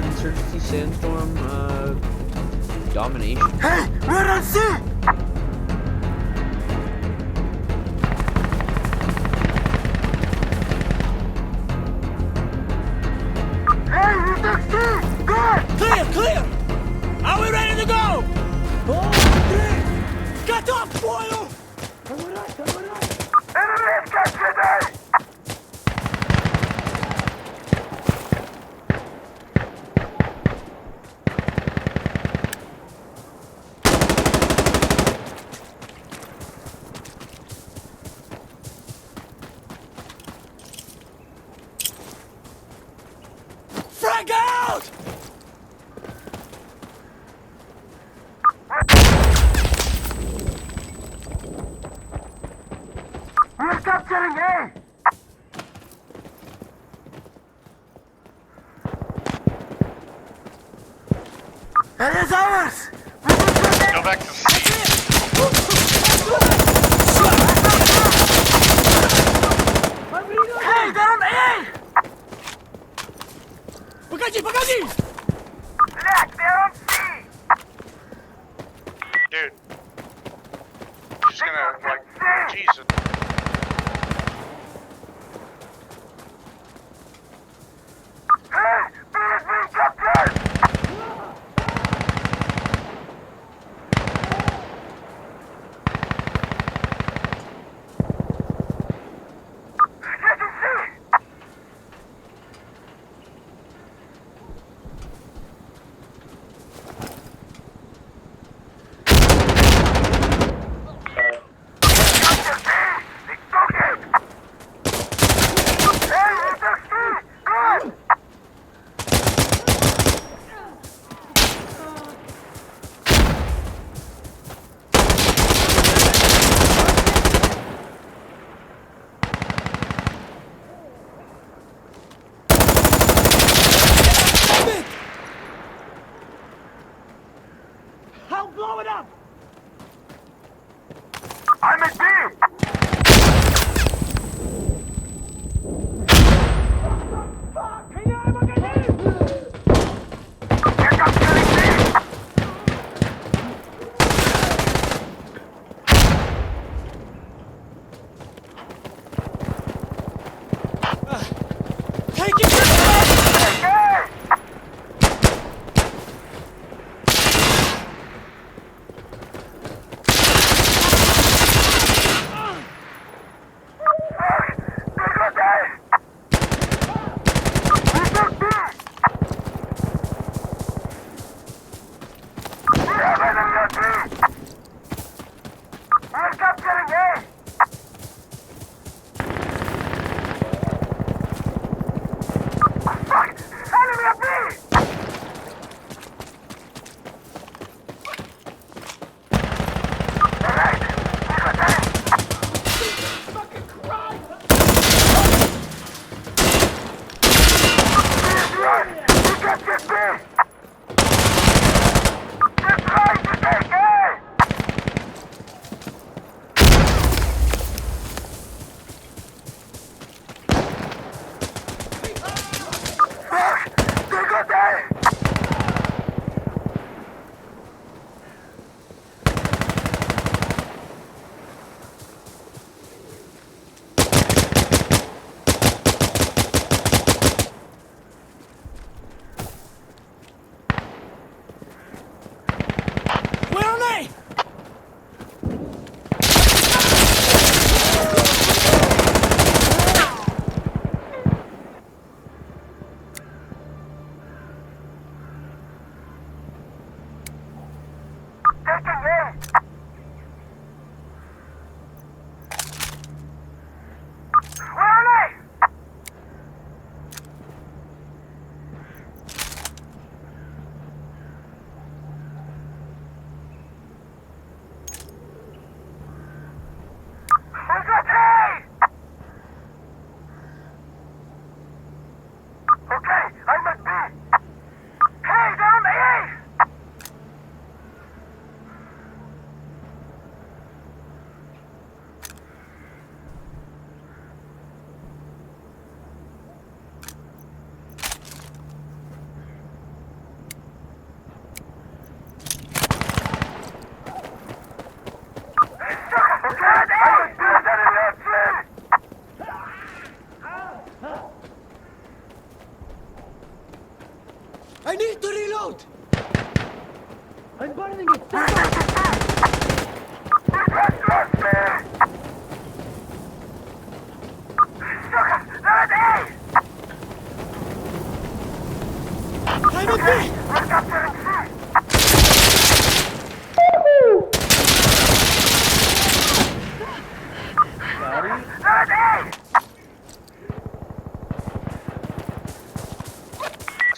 Insurgency Sandstorm, domination. Hey, we're on C! Hey, we took C! Good! Clear, clear! Are we ready to go? Oh, Get up, boyo! enemy is captured there! Frag out! We're capturing A! It is ours! We will Go back to C. Hey, they're on A! Погоди, погоди! Black, they're on C! Dude. She's gonna, like, Jesus. Hey, B is being captured! Get to C! Capture C! They took it! Hey, we took C! Good! I'll blow it up! I'm at B! They're capturing C! Take it to the Hey! They got A! We took B! We have enemy at B! We're capturing A! Fuck! Enemy at B! Alright, we got A! Please run! We captured B! They're trying to take A!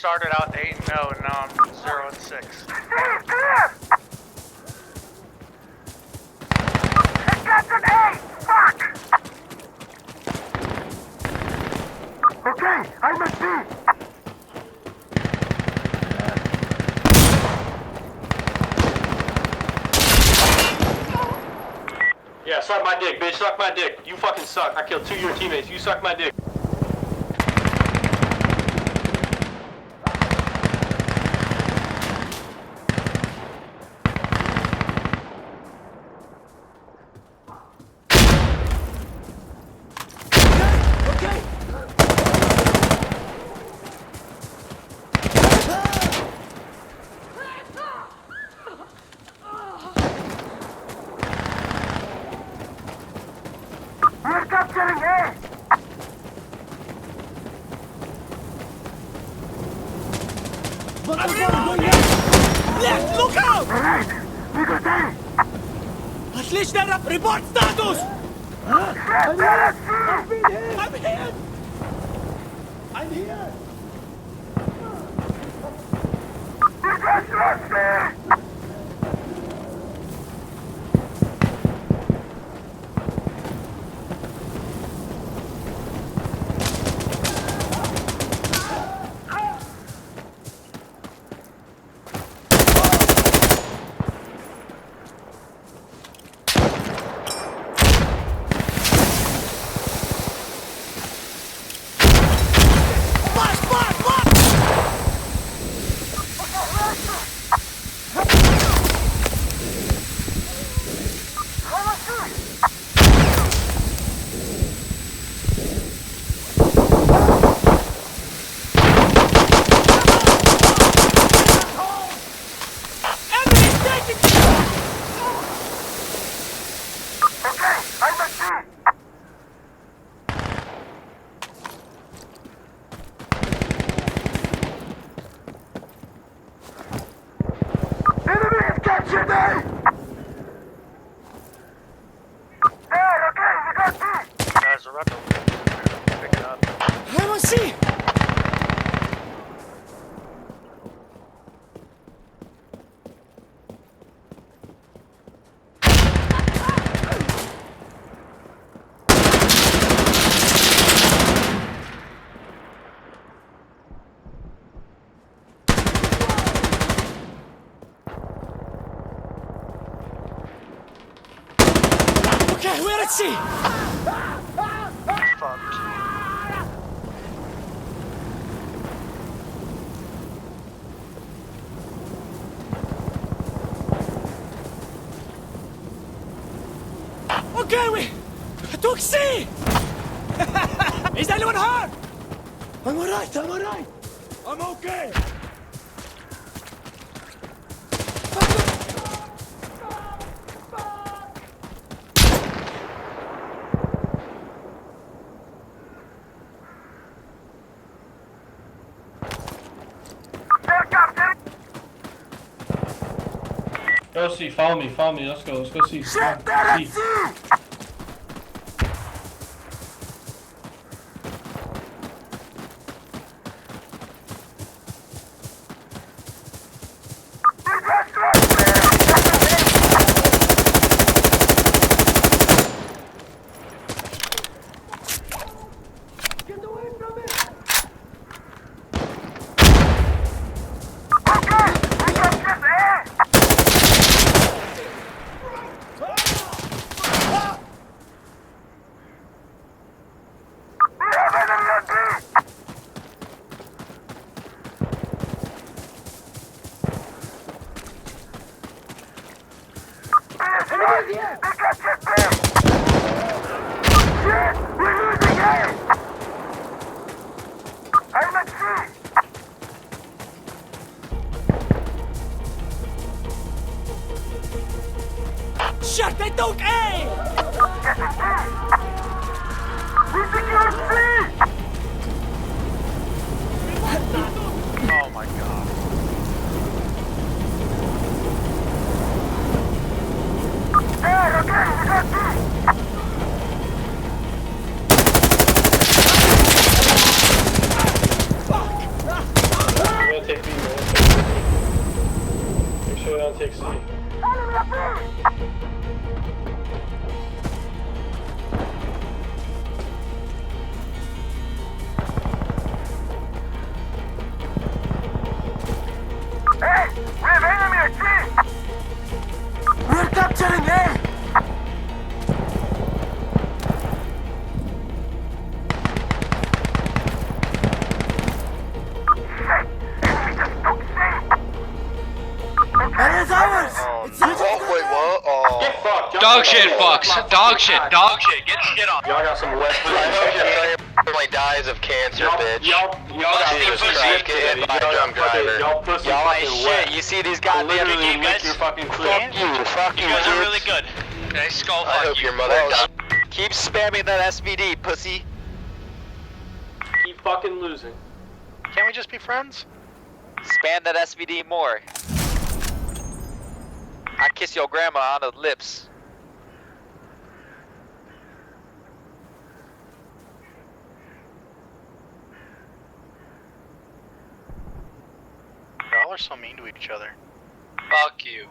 started out 8-0 and now I'm 0-6. Captain A! Fuck! Okay, I'm at B. Yeah, suck my dick, bitch. Suck my dick. You fucking suck. I killed 2 of your teammates. You suck my dick. Okay. We're capturing A! Left, look out! Alright, we got A! Отлично, report status! Get there, C! I'm here! I'm here! We got lost, Mark, mark, mark! Enemy's taking me! Okay, I'm at C! Enemy has captured A! There, okay, we got B! Guys, we're about to pick it up. I'm on C! Okay, we're at C! Fuck. Okay, we took C! Is anyone hurt? I'm alright, I'm alright! I'm okay! There, Captain! Go see. Follow me. Follow me. Let's go. Let's go see. Shit, there at See. C! We got lost Get away from me! Okay, we captured A! Ah! Dog shit, fucks. Dog shit. Dog shit. Get shit on. Y'all got some West I hope your family dies of cancer, bitch. Y'all got Jesus some Christ, get hit by a drunk driver. Y'all pussy Y'all ain't fucking shit. wet. You see these I'll goddamn literally guys. lick your fucking Fuck clit. you. Fuck you, You guys are kids. really good. Okay, skull I fuck hope you. your mother dies. Keep spamming that SVD, pussy. Keep fucking losing. Can't we just be friends? Spam that SVD more. I kiss your grandma on the lips. Y'all are so mean to each other. Fuck you.